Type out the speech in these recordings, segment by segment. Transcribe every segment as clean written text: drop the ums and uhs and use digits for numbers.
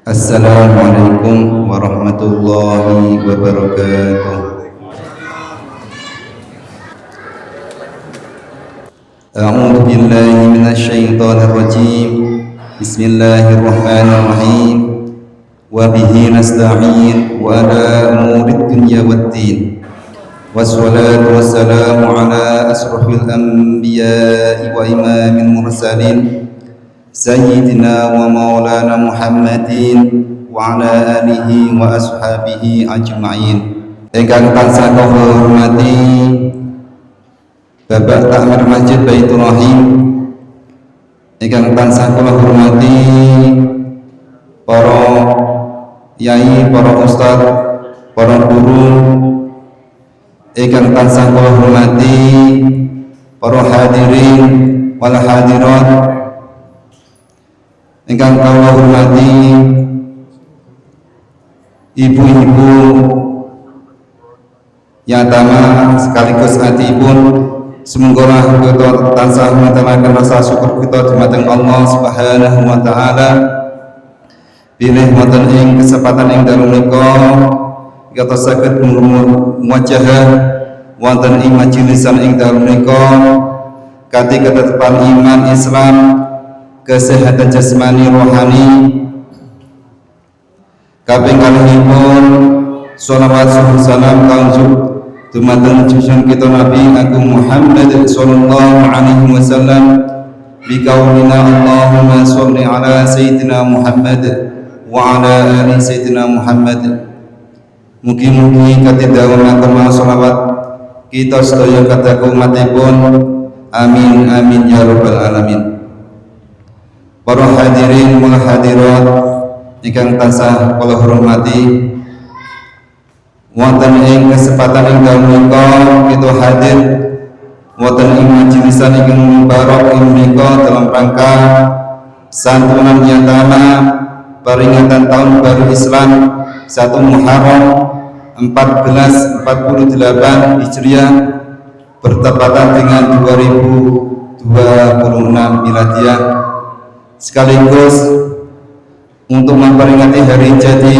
Assalamualaikum warahmatullahi wabarakatuh. A'udzu billahi minasy syaithanir rajim. Bismillahirrahmanirrahim. Wa bihi nasta'in wa ala umurid dunya waddin. Wassalatu wassalamu ala asrofil anbiya'i wa imamil mursalin Sayyidina wa maulana Muhammadin wa ala alihi wa ashabihi ajma'in. Ingkang tansah kula hormati Bapak Takmir Masjid Baitur Rahim, ingkang tansah kula hormati para yai, para ustaz, para guru, ingkang tansah kula hormati para hadirin wal hadirat, ingkang kula hormati ibu-ibu yatama sekaligus adipun. Semoga kita tansah mengatamakan rasa syukur kita dumateng Allah Subhanahu wa taala. Pilih wonten ing kesempatan ing dalem menika kita saged muwajahah wonten ing majelisan ing dalem menika kanthi ketetepan iman Islam, kesehatan jasmani rohani. Kaping kalihipun shalawat salam kangge dumateng junjungan kita Nabi Agung Muhammad sallallahu alaihi wasallam bi qaulina Allahumma shalli ala sayyidina Muhammad wa ala ali sayyidina Muhammad. Mugi-mugi katidhawaken shalawat kita sedaya kata umatipun. Amin amin ya rabbal alamin. Para hadirin wal hadirat ingkang tansah kula hormati, wonten ing kesempatan ing dalem menika kita hadir wonten ing majelisan ing mubarak ing menika dalam rangka santunan yatama peringatan tahun baru Islam 1 Muharram 1448 Hijriah bertepatan dengan 2026 Miladiah, sekaligus untuk memperingati hari jadi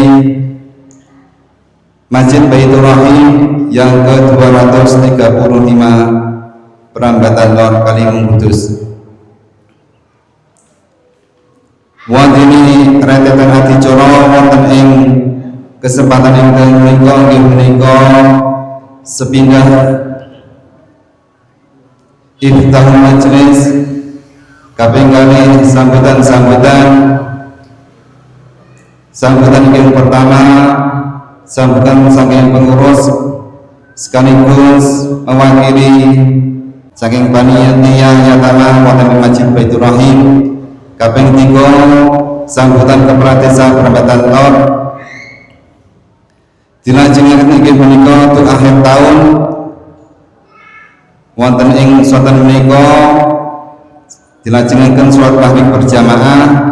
Masjid Baitur Rahim yang ke-235 Perambatan Lor Kalimun Kudus. Wonten rentetan adicara wonten ing kesempatan ing menika nggih menika sepindah iftitah majelis kaping kalih sambutan yang pertama, sambutan saking pengurus sekaligus mewakili saking panitia yatama wonten Masjid Baitur Rahim. Kaping 3 sambutan kepala desa Perambatan Lor. Dilajengaken inggih punika untuk akhir tahun wonten ing swatan menika dilajengaken salat maghrib berjamaah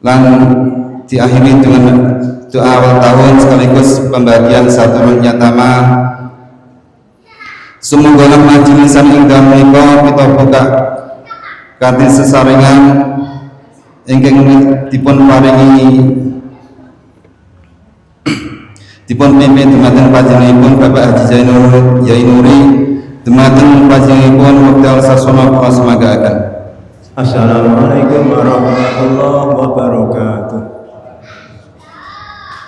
lan diakhiri dengan doa awal tahun sekaligus pembagian santunan yatama. Semoga majelisan ing dalem menika kita buka kanthi sesarengan ingkang dipun pimpin dumateng panjenenganipun Bapak Haji Zainul Yai Nuri, dumateng panjenenganipun wekdal sasana kula semagaaken. Assalamualaikum warahmatullahi wabarakatuh.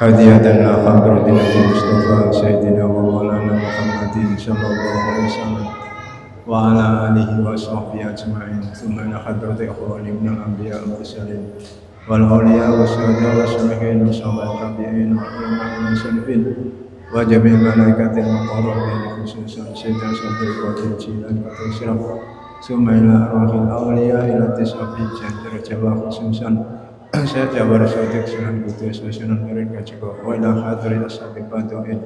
Hadiyatan ila hadratin Nabi Mustafa Sayyidina wa Maulana Muhammadin sallallahu alaihi wasallam wa ala alihi wa sahbihi ajma'in. Tsumma ila hadrati ikhwani minal anbiya wal mursalin wal awliya wa syuhada wa sholihin wa sahabat tabi'in wa ulama salafin wa jami'il malaikatil muqarrabin khususan Sayyidina Sayyidul Qadir Jilan Qadir Siraf. Tsumma ila arwahil awliya ila tis'afi jannah Jawa khususan Syekh Jabar Sotik Sunan Kudus Sunan Nurin Kajiko wa ila hadirin ashabil padu'in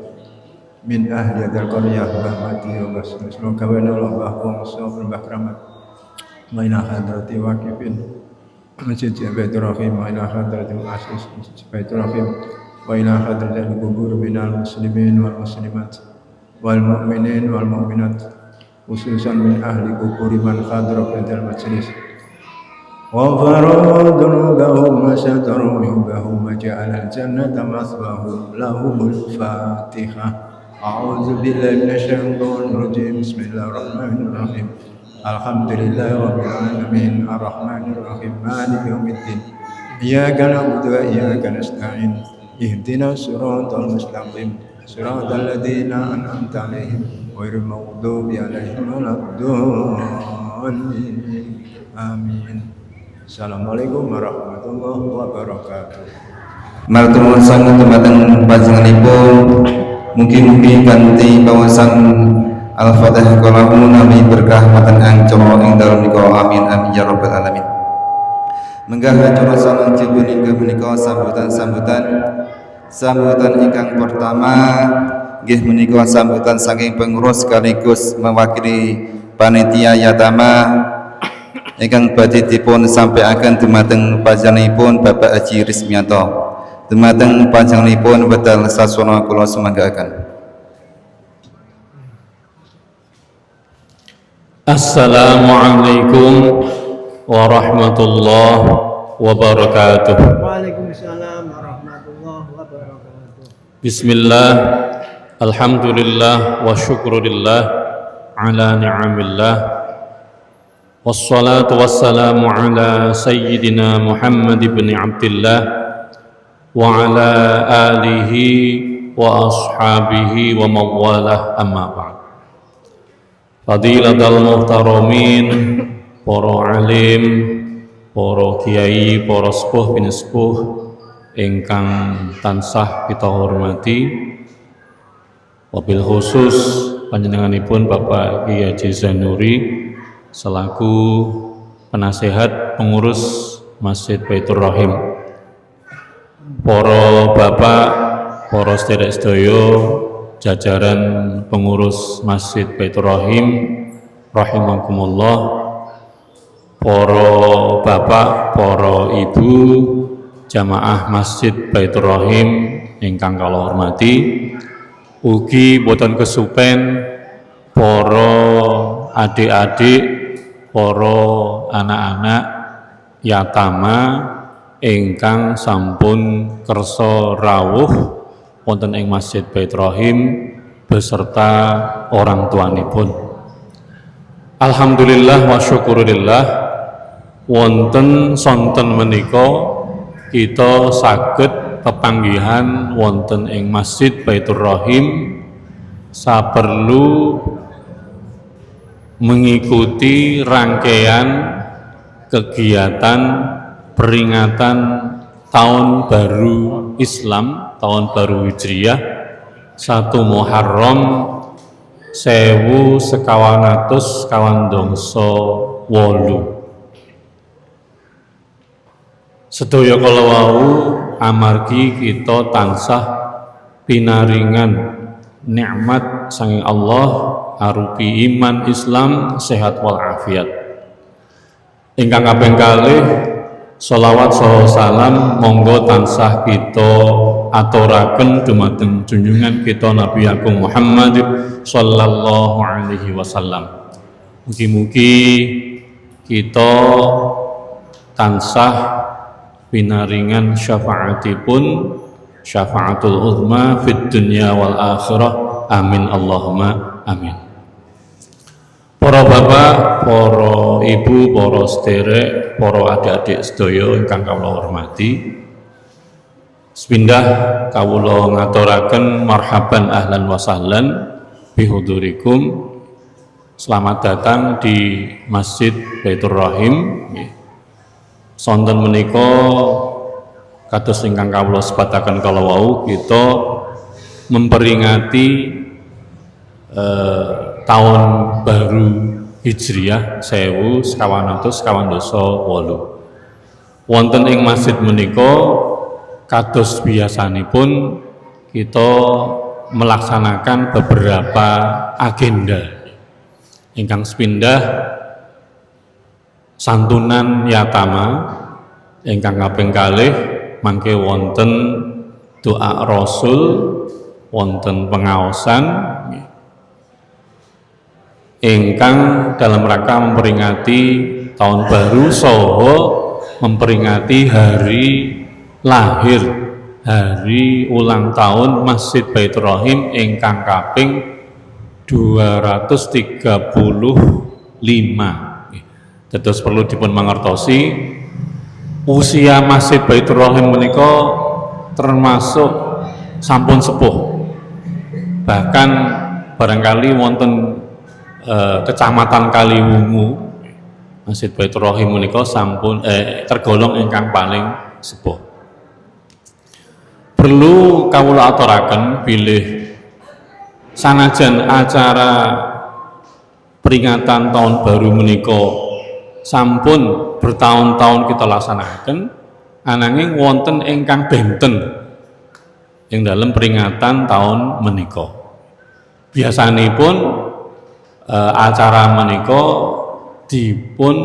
min ahli adal qaryah bahmati wa basna semoga wa Allah bahwa sahur bahramat wa ila hadrati waqifin Masjid Baitur Rahim wa ila hadrati asis Masjid Baitur Rahim wa ila hadrati kubur minal muslimin wal muslimat wal mu'minin wal mu'minat khususan min ahli kuburi man khadra fil majlis غفروا ذنوبهم وستروا عيوبهم وجعل الجنة مثواهم لهم الفاتحة. أعوذ بالله من الشيطان الرجيم. بسم الله الرحمن الرحيم. الحمد لله رب العالمين الرحمن الرحيم مالك يوم الدين إياك نعبد وإياك نستعين اهدنا الصراط المستقيم صراط الذين أنعمت عليهم غير المغضوب عليهم ولا الضالين آمين. Assalamualaikum warahmatullahi wabarakatuh. Martumun sangat dumateng panjenenganipun mugi-mugi kanthi pawasan Al-Fatihah kalamu nami berkah matan angcara ing dalem nika amin amin ya rabbal alamin. Menggah acara salajeng punika sambutan ingkang pertama nggih menika sambutan saking pengurus sekaligus mewakili panitia yatama ingkang badhe dipun sampaiaken dumateng panjenenganipun Bapak Haji Rismianto. Dumateng panjenenganipun wedal saswana kula sumanggaaken. Assalamualaikum warahmatullahi wabarakatuh. Waalaikumsalam warahmatullahi wabarakatuh. Bismillah, alhamdulillah wa syukurillah ala ni'amillah. Wassalatu wassalamu ala sayyidina Muhammad ibn Abdillah wa ala alihi wa ashabihi wa mawalah amma ba'd. Fadilatul muhtaramin, para alim, para kiai, para sepuh pinispuh ingkang tansah kita hormati, wabil khusus panjenenganipun Bapak Kiai Haji Zainuri selaku penasehat pengurus Masjid Baitur Rahim, para bapak, para sedherek-sedaya jajaran pengurus Masjid Baitur Rahim rahimakumullah, para bapak, para ibu jamaah Masjid Baitur Rahim ingkang kula hormati, ugi boten kesupen para adik-adik, para anak-anak yatama ingkang sampun kersa rawuh wonten ing Masjid Baitur Rahim beserta orang tuanipun. Alhamdulillah wa syukurillah wonten sonten menika kita saged pepanggihan wonten ing Masjid Baitur Rahim saperlu mengikuti rangkaian kegiatan peringatan tahun baru Islam, tahun baru Hijriyah 1 Muharram 1448. Sedaya kala wau amargi kita tansah pinaringan nikmat saking Allah arupi iman Islam sehat wal afiat. Ingkang kaping kalih sholawat salam monggo tansah kita aturaken dumateng junjungan kita Nabi Agung Muhammad sallallahu alaihi wasallam. Mugi-mugi kita tansah pinaringan syafaatipun, syafaatul uzma fid dunya wal akhirah. Amin Allahumma amin. Para bapak, para ibu, para sederek, para adik-adik sedaya ingkang kawula hormati, sepindah kawula ngaturaken marhaban ahlan wa sahlan bihudurikum. Selamat datang di Masjid Baitur Rahim. Sonten menika kados ingkang kawula sebataken kala wau, kita memperingati tahun baru Hijriyah 1448. Wonten ing masjid menika kados biasanipun kita melaksanakan beberapa agenda ingkang sepindah santunan yatama ingkang kaping kalih mangke wonten doa Rasul, wonten pengaosan ingkang dalam rangka memperingati tahun baru saha memperingati hari lahir, hari ulang tahun Masjid Baitur Rahim ingkang kaping 235. Dados perlu dipun mangertosi usia Masjid Baitur Rahim menika termasuk sampun sepuh. Bahkan barangkali wonten Kecamatan Kaliwungu Masjid Baitur Rahim menika sampun tergolong ingkang paling sepuh. Perlu kawula aturaken bilih sanajan acara peringatan tahun baru menika sampun bertahun-tahun kita laksanaken, ananging wonten ingkang benten ing dalam peringatan tahun menika. Biasanipun acara menika dipun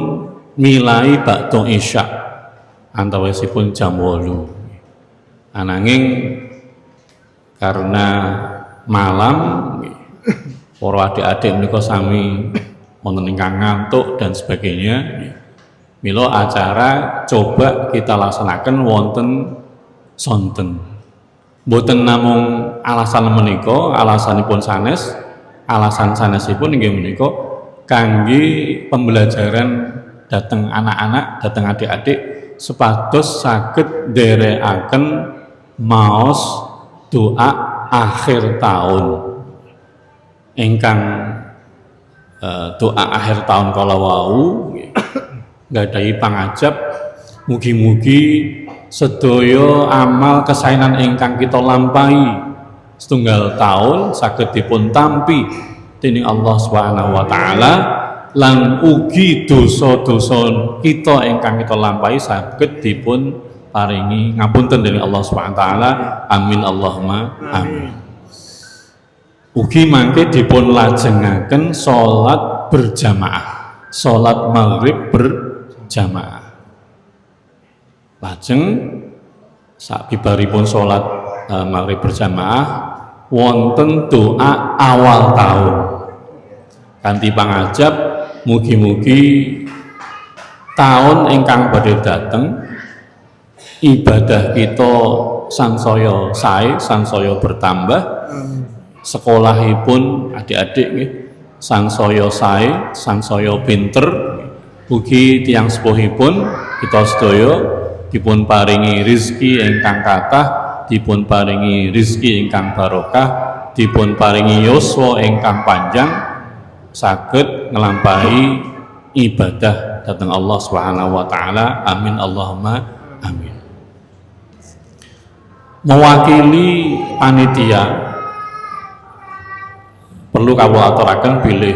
milai bakda isya antawisipun jam 8. Ananging karena malam para adik-adik menika sami wonten ingkang ngantuk dan sebagainya, mila acara coba kita laksanaken wonten sonten. Mboten namung alasan menika, alasanipun sanes, alasan sanesipun inggih menika kangge pembelajaran dhateng anak-anak, dhateng adik-adik supados saged nderekaken maos doa akhir tahun ingkang doa akhir tahun kala wau nggadahi pangajab mugi-mugi sedaya amal kesaenan ingkang kita lampahi setunggal tahun saged dipun tampi dening Allah Subhanahu wa taala lan ugi dosa-dosa kita ingkang kita lampahi saged dipun paringi ngapunten dening Allah Subhanahu wa taala. Amin Allahumma amin. Ugi mangke dipun lajengaken salat berjamaah, salat maghrib berjamaah. Lajeng sabibaripun salat maghrib berjamaah wonten doa awal tahun kanthi pangajab mugi-mugi tahun ingkang badhe dateng ibadah kita sansaya sae, sansaya bertambah, sekolahipun adik-adik nggih sansaya sae, sansaya pinter, ugi tiyang sepuhipun kita sedaya dipun paringi rizki ingkang kathah, dipun paringi rizki ingkang barokah, dipun paringi yuswa ingkang panjang, saged nglampahi ibadah dhateng Allah Subhanahu wa taala. Amin Allahumma amin. Mewakili panitia perlu kawula aturaken bilih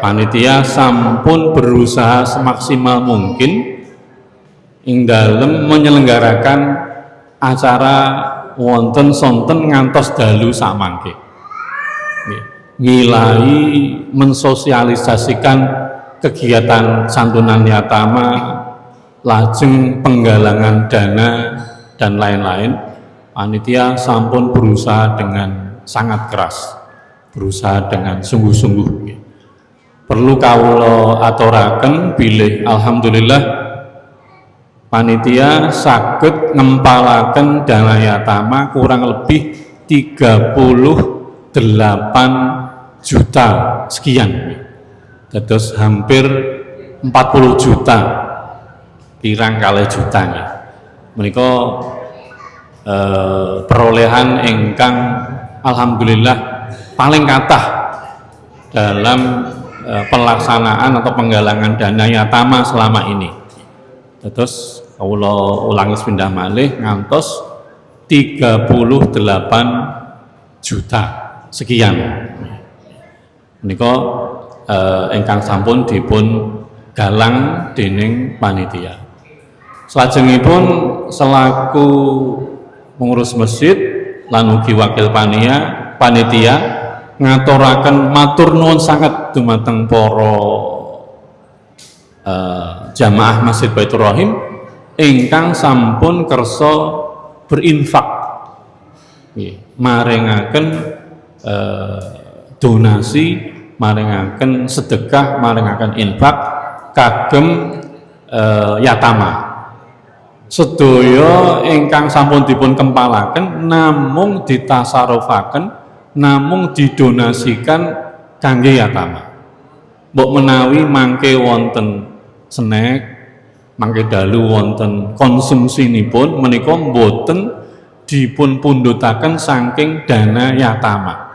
panitia sampun berusaha semaksimal mungkin ing dalem menyelenggarakan acara wonten sonten ngantos dalu samangke. Milai mensosialisasikan kegiatan santunan yatama, lajeng penggalangan dana dan lain-lain. Panitia sampun berusaha dengan sangat keras, berusaha dengan sungguh-sungguh. Perlu kawula aturaken bilih alhamdulillah panitia saged ngempalaken dana yatama kurang lebih 38 juta sekian. Dados hampir 40 juta pirang kalih juta nggih. Menika perolehan ingkang alhamdulillah paling kathah dalam pelaksanaan atau penggalangan dana yatama selama ini. Terus kawula ulangi sepindah malih ngantos 38 juta sekian. Menika ingkang sampun dipun galang dening panitia. Salajengipun selaku pengurus masjid lan ugi wakil panitia ngaturaken matur nuwun sanget dumateng para jamaah Masjid Baitur Rahim ingkang sampun kersa berinfak maringaken donasi, maringaken sedekah, maringaken infak kagem yatama. Sedaya ingkang sampun dipun kempalaken namung ditasarufaken, namung didonasikan kangge yatama. Mbok menawi mangke wonten snack, mangke dalu wonten konsumsinipun menika mboten dipun pundhutaken saking dana yatama.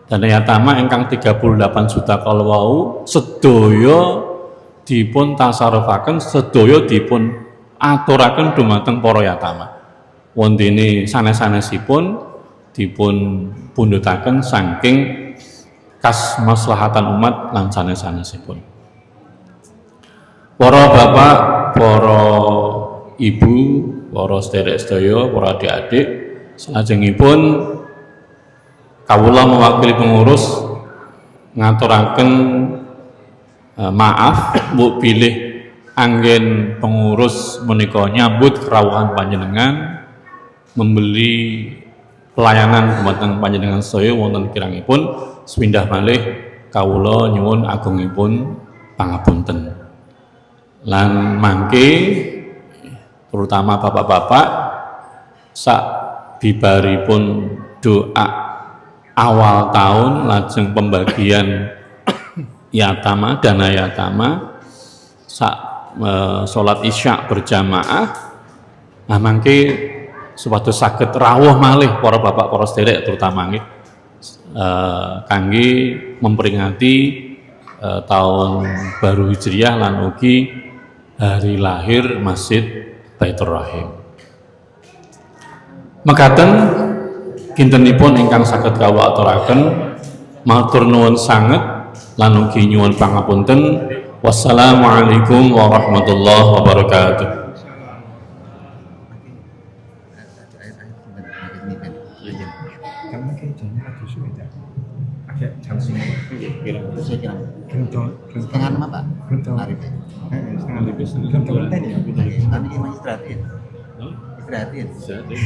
Dana yatama ingkang 38 juta kalawau sedaya dipun tasarufaken, sedaya dipun aturaken dumateng para yatama. Wondene sanes-sanesipun dipun pundhutaken saking kas maslahatan umat lan sanes-sanesipun. Para bapak, para ibu, para sederek sedaya, para adik-adik, salajengipun kawula mewakili pengurus ngaturaken maaf mbok pilih anggen pengurus menika nyambut kerawuhan panjenengan membeli pelayanan dumateng panjenengan sedaya wonten kirangipun sepindah malih kawula nyuwun agungipun pangapunten. Lan mangke terutama bapak-bapak sak bibaripun doa awal tahun lajeng pembagian yatama, dana yatama sak salat isya berjamaah, nah mangke supados saged rawuh malih para bapak, para sederek terutama nggih kangge memperingati tahun baru Hijriah lan ugi hari lahir Masjid Baitur Rahim. Mekaten kintenipun ingkang saged kawula aturaken, matur nuwun sanget lan ugi nyuwun pangapunten. Wassalamualaikum warahmatullahi wabarakatuh. Setengah enam apa? Setengah Kami ini masih istirahatin. Istirahatin. Istirahatin.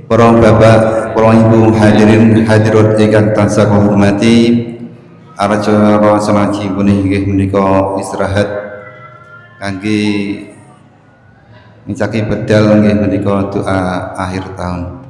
Para bapak, para ibu hadirin hadirat ingkang tansah kula hormati, acara salaji punika inggih menika istirahat kangge ngicaki bedal nggih menika doa akhir tahun.